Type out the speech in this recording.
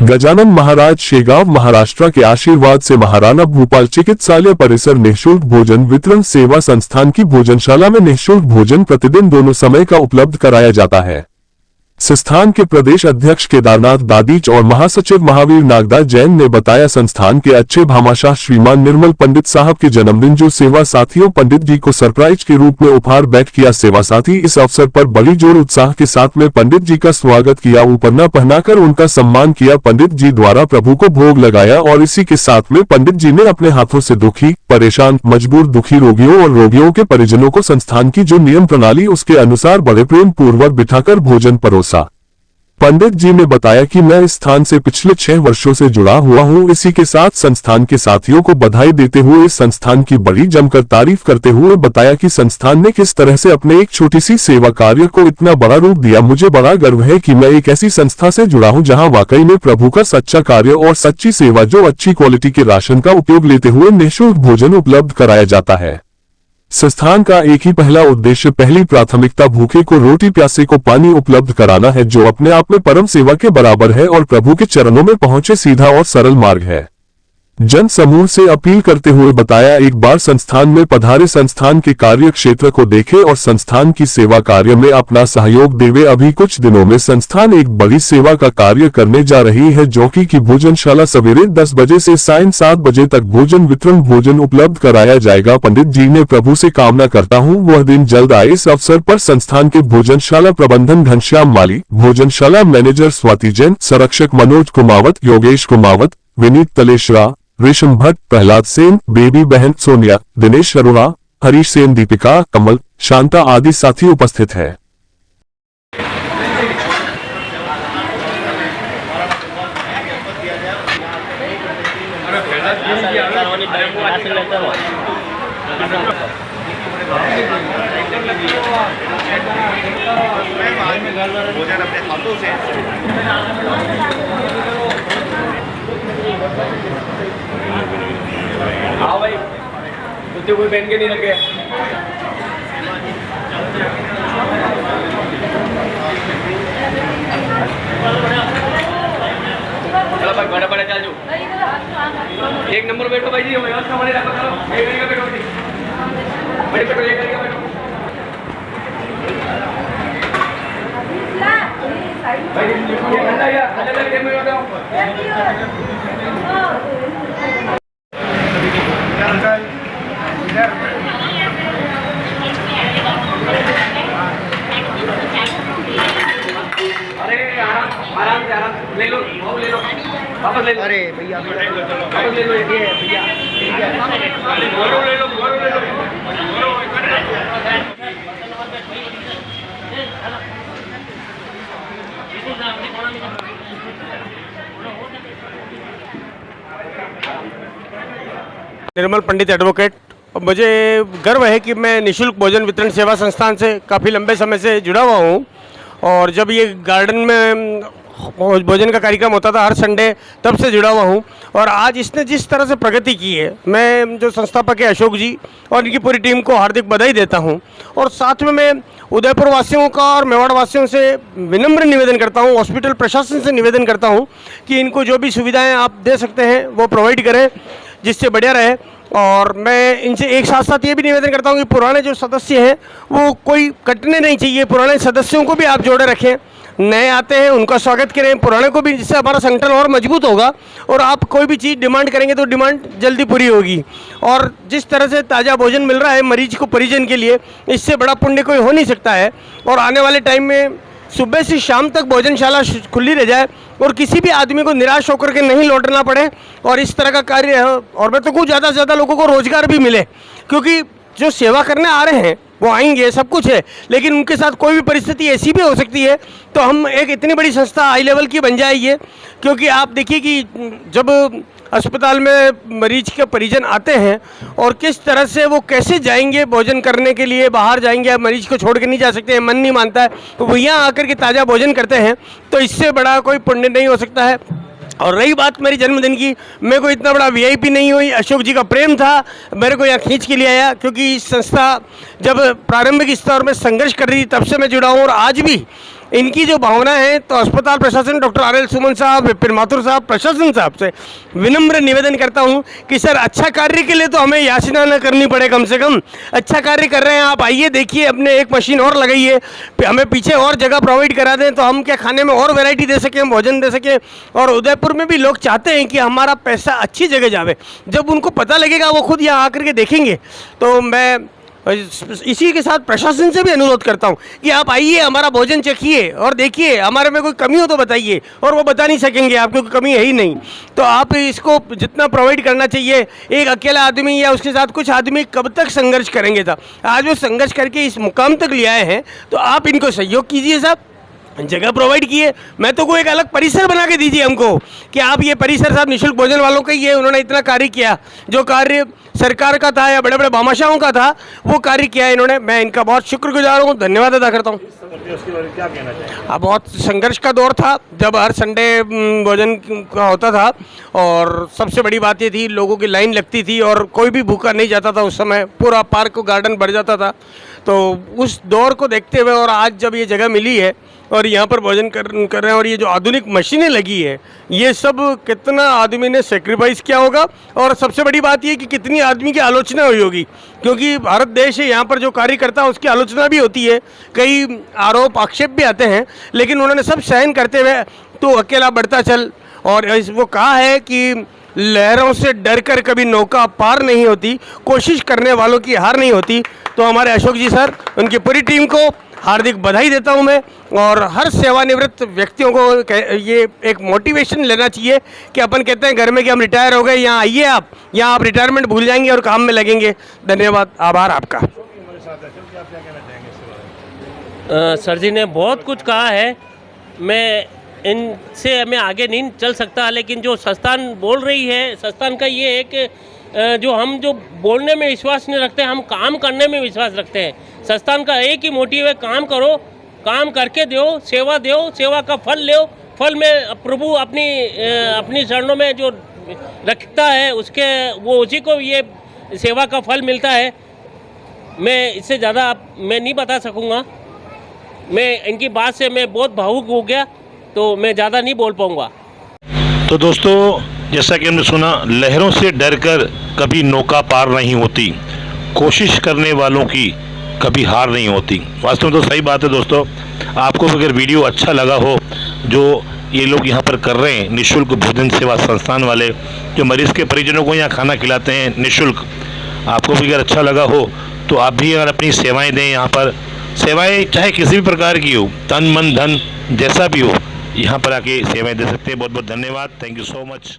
गजानन महाराज शेगांव महाराष्ट्र के आशीर्वाद से महाराणा भूपाल चिकित्सालय परिसर निःशुल्क भोजन वितरण सेवा संस्थान की भोजनशाला में निःशुल्क भोजन प्रतिदिन दोनों समय का उपलब्ध कराया जाता है। संस्थान के प्रदेश अध्यक्ष केदारनाथ दादीच और महासचिव महावीर नागदा जैन ने बताया, संस्थान के अच्छे भामाशाह श्रीमान निर्मल पंडित साहब के जन्मदिन जो सेवा साथियों पंडित जी को सरप्राइज के रूप में उपहार भेंट किया। सेवा साथी इस अवसर पर बड़ी जोर उत्साह के साथ में पंडित जी का स्वागत किया, उपरना पहनाकर उनका सम्मान किया। पंडित जी द्वारा प्रभु को भोग लगाया और इसी के साथ में पंडित जी ने अपने हाथों से दुखी, परेशान, मजबूर, दुखी रोगियों और रोगियों के परिजनों को संस्थान की जो नियम प्रणाली उसके अनुसार बड़े प्रेम पूर्वक बिठाकर भोजन परोसा। पंडित जी ने बताया कि मैं इस स्थान से पिछले 6 वर्षों से जुड़ा हुआ हूं। इसी के साथ संस्थान के साथियों को बधाई देते हुए इस संस्थान की बड़ी जमकर तारीफ करते हुए बताया कि संस्थान ने किस तरह से अपने एक छोटी सी सेवा कार्य को इतना बड़ा रूप दिया। मुझे बड़ा गर्व है कि मैं एक ऐसी संस्था से जुड़ा हूं जहां वाकई में प्रभु का सच्चा कार्य और सच्ची सेवा, जो अच्छी क्वालिटी के राशन का उपयोग लेते हुए निःशुल्क भोजन उपलब्ध कराया जाता है। संस्थान का एक ही पहला उद्देश्य, पहली प्राथमिकता भूखे को रोटी, प्यासे को पानी उपलब्ध कराना है, जो अपने आप में परम सेवा के बराबर है और प्रभु के चरणों में पहुंचे सीधा और सरल मार्ग है। जन समूह से अपील करते हुए बताया, एक बार संस्थान में पधारे, संस्थान के कार्य क्षेत्र को देखे और संस्थान की सेवा कार्य में अपना सहयोग देवे। अभी कुछ दिनों में संस्थान एक बड़ी सेवा का कार्य करने जा रही है, जो कि भोजनशाला सवेरे 10 बजे से सायं 7 बजे तक भोजन वितरण भोजन उपलब्ध कराया जाएगा। पंडित जी ने प्रभु से कामना करता हूँ वह दिन जल्द आए। इस अवसर पर संस्थान के भोजनशाला प्रबंधन घनश्याम माली, भोजनशाला मैनेजर स्वाति जैन, संरक्षक मनोज कुमावत, योगेश कुमावत, विनीत तलेश्वरा, रेशम भट्ट, प्रहलाद सेन, बेबी बहन सोनिया, दिनेश अरोड़ा, हरीश सेन, दीपिका, कमल, शांता आदि साथी उपस्थित है। भोजन अपने हाथों से हाँ भाई, कुत्ते कोई पहन के नहीं रखे। चलो भाई, बड़ा बड़ा चल जो एक नंबर बैठो भाई जी, व्यवस्था बने रखो। चलो एक करिएगा, बैठो बड़ी बैठो, एक करिएगा, बैठो भाई। ये ठंडा या अलग अलग में बताओ। अरे आराम से ले लो, ले लो, वापस ले लो। अरे भैया वापस ले लो, ये भैया ले लो। निर्मल पंडित एडवोकेट। मुझे गर्व है कि मैं निःशुल्क भोजन वितरण सेवा संस्थान से काफ़ी लंबे समय से जुड़ा हुआ हूँ और जब ये गार्डन में भोजन का कार्यक्रम होता था हर संडे, तब से जुड़ा हुआ हूँ। और आज इसने जिस तरह से प्रगति की है, मैं जो संस्थापक है अशोक जी और इनकी पूरी टीम को हार्दिक बधाई देता हूँ। और साथ में मैं उदयपुर वासियों का और मेवाड़ वासियों से विनम्र निवेदन करता हूँ, हॉस्पिटल प्रशासन से निवेदन करता हूँ कि इनको जो भी सुविधाएँ आप दे सकते हैं वो प्रोवाइड करें, जिससे बढ़िया रहे। और मैं इनसे एक साथ साथ ये भी निवेदन करता हूँ कि पुराने जो सदस्य हैं वो कोई कटने नहीं चाहिए, पुराने सदस्यों को भी आप जोड़े रखें, नए आते हैं उनका स्वागत करें, पुराने को भी, जिससे हमारा संगठन और मजबूत होगा और आप कोई भी चीज़ डिमांड करेंगे तो डिमांड जल्दी पूरी होगी। और जिस तरह से ताज़ा भोजन मिल रहा है मरीज को, परिजन के लिए, इससे बड़ा पुण्य कोई हो नहीं सकता है। और आने वाले टाइम में सुबह से शाम तक भोजनशाला खुली रह जाए और किसी भी आदमी को निराश होकर के नहीं लौटना पड़े और इस तरह का कार्य है। और मैं तो कुछ ज़्यादा से ज़्यादा लोगों को रोजगार भी मिले, क्योंकि जो सेवा करने आ रहे हैं वो आएंगे, सब कुछ है, लेकिन उनके साथ कोई भी परिस्थिति ऐसी भी हो सकती है। तो हम एक इतनी बड़ी संस्था हाई लेवल की बन जाए ये, क्योंकि आप देखिए कि जब अस्पताल में मरीज के परिजन आते हैं और किस तरह से वो कैसे जाएंगे भोजन करने के लिए, बाहर जाएंगे, मरीज को छोड़ के नहीं जा सकते हैं, मन नहीं मानता है, तो वो यहाँ आकर के ताज़ा भोजन करते हैं, तो इससे बड़ा कोई पुण्य नहीं हो सकता है। और रही बात मेरी जन्मदिन की, मैं कोई इतना बड़ा वीआईपी नहीं हुई, अशोक जी का प्रेम था, मेरे को यहाँ खींच के लिए आया, क्योंकि संस्था जब प्रारंभिक स्तर में संघर्ष कर रही थी तब से मैं जुड़ा हूँ और आज भी इनकी जो भावना है, तो अस्पताल प्रशासन डॉक्टर RL सुमन साहब, विपिन माथुर साहब, प्रशासन साहब से विनम्र निवेदन करता हूं कि सर अच्छा कार्य के लिए तो हमें याचना न करनी पड़े, कम से कम अच्छा कार्य कर रहे हैं आप, आइए देखिए, अपने एक मशीन और लगाइए, हमें पीछे और जगह प्रोवाइड करा दें तो हम क्या खाने में और वैरायटी दे सकें, भोजन दे सकें। और उदयपुर में भी लोग चाहते हैं कि हमारा पैसा अच्छी जगह जावे। जब उनको पता लगेगा वो खुद यहाँ आकर के देखेंगे। तो मैं इसी के साथ प्रशासन से भी अनुरोध करता हूँ कि आप आइए, हमारा भोजन चखिए और देखिए, हमारे में कोई कमी हो तो बताइए, और वो बता नहीं सकेंगे आपको, कोई कमी है ही नहीं। तो आप इसको जितना प्रोवाइड करना चाहिए, एक अकेला आदमी या उसके साथ कुछ आदमी कब तक संघर्ष करेंगे था, आज वो संघर्ष करके इस मुकाम तक ले आए हैं, तो आप इनको सहयोग कीजिए साहब, जगह प्रोवाइड किए। मैं तो कोई एक अलग परिसर बना के दीजिए हमको कि आप ये परिसर साहब निःशुल्क भोजन वालों का ही है, उन्होंने इतना कार्य किया, जो कार्य सरकार का था या बड़े बड़े भामाशाहों का था वो कार्य किया है इन्होंने। मैं इनका बहुत शुक्रगुजार हूँ, धन्यवाद अदा करता हूँ। क्या कहना चाहिए? अब बहुत संघर्ष का दौर था जब हर संडे भोजन का होता था, और सबसे बड़ी बात ये थी लोगों की लाइन लगती थी और कोई भी भूखा नहीं जाता था उस समय, पूरा पार्क गार्डन भर जाता था। तो उस दौर को देखते हुए और आज जब ये जगह मिली है और यहाँ पर भोजन कर रहे हैं, और ये जो आधुनिक मशीनें लगी है, ये सब कितना आदमी ने सेक्रीफाइस किया होगा, और सबसे बड़ी बात ये कि कितनी आदमी की आलोचना हुई होगी, क्योंकि भारत देश है, यहाँ पर जो कार्य करता है उसकी आलोचना भी होती है, कई आरोप आक्षेप भी आते हैं, लेकिन उन्होंने सब सहन करते हुए तो अकेला बढ़ता चल। और वो कहा है कि लहरों से डरकर कभी नौका पार नहीं होती, कोशिश करने वालों की हार नहीं होती। तो हमारे अशोक जी सर, उनकी पूरी टीम को हार्दिक बधाई देता हूं मैं, और हर सेवानिवृत्त व्यक्तियों को ये एक मोटिवेशन लेना चाहिए कि अपन कहते हैं घर में कि हम रिटायर हो गए, यहाँ आइए आप, यहाँ आप रिटायरमेंट भूल जाएंगे और काम में लगेंगे। धन्यवाद, आभार आपका। सर जी ने बहुत कुछ कहा है, मैं इनसे मैं आगे नहीं चल सकता, लेकिन जो संस्थान बोल रही है, संस्थान का ये है कि जो हम जो बोलने में विश्वास नहीं रखते, हम काम करने में विश्वास रखते हैं। संस्थान का एक ही मोटिव है, काम करो, काम करके दो, सेवा का फल लो। फल में प्रभु अपनी चरणों में जो रखता है उसके वो उसी को ये सेवा का फल मिलता है। मैं इससे ज़्यादा मैं नहीं बता सकूँगा, मैं इनकी बात से मैं बहुत भावुक हो गया, तो मैं ज़्यादा नहीं बोल पाऊँगा। तो दोस्तों, जैसा कि हमने सुना, लहरों से डरकर कभी नौका पार नहीं होती, कोशिश करने वालों की कभी हार नहीं होती। वास्तव में तो सही बात है दोस्तों। आपको अगर वीडियो अच्छा लगा हो, जो ये लोग यहाँ पर कर रहे हैं, निःशुल्क भोजन सेवा संस्थान वाले जो मरीज़ के परिजनों को यहाँ खाना खिलाते हैं निःशुल्क, आपको भी अगर अच्छा लगा हो तो आप भी अगर अपनी सेवाएं दें यहाँ पर, सेवाएं चाहे किसी भी प्रकार की हो, तन मन धन जैसा भी हो, यहाँ पर आके सेवाएं दे सकते हैं। बहुत बहुत धन्यवाद, थैंक यू सो मच।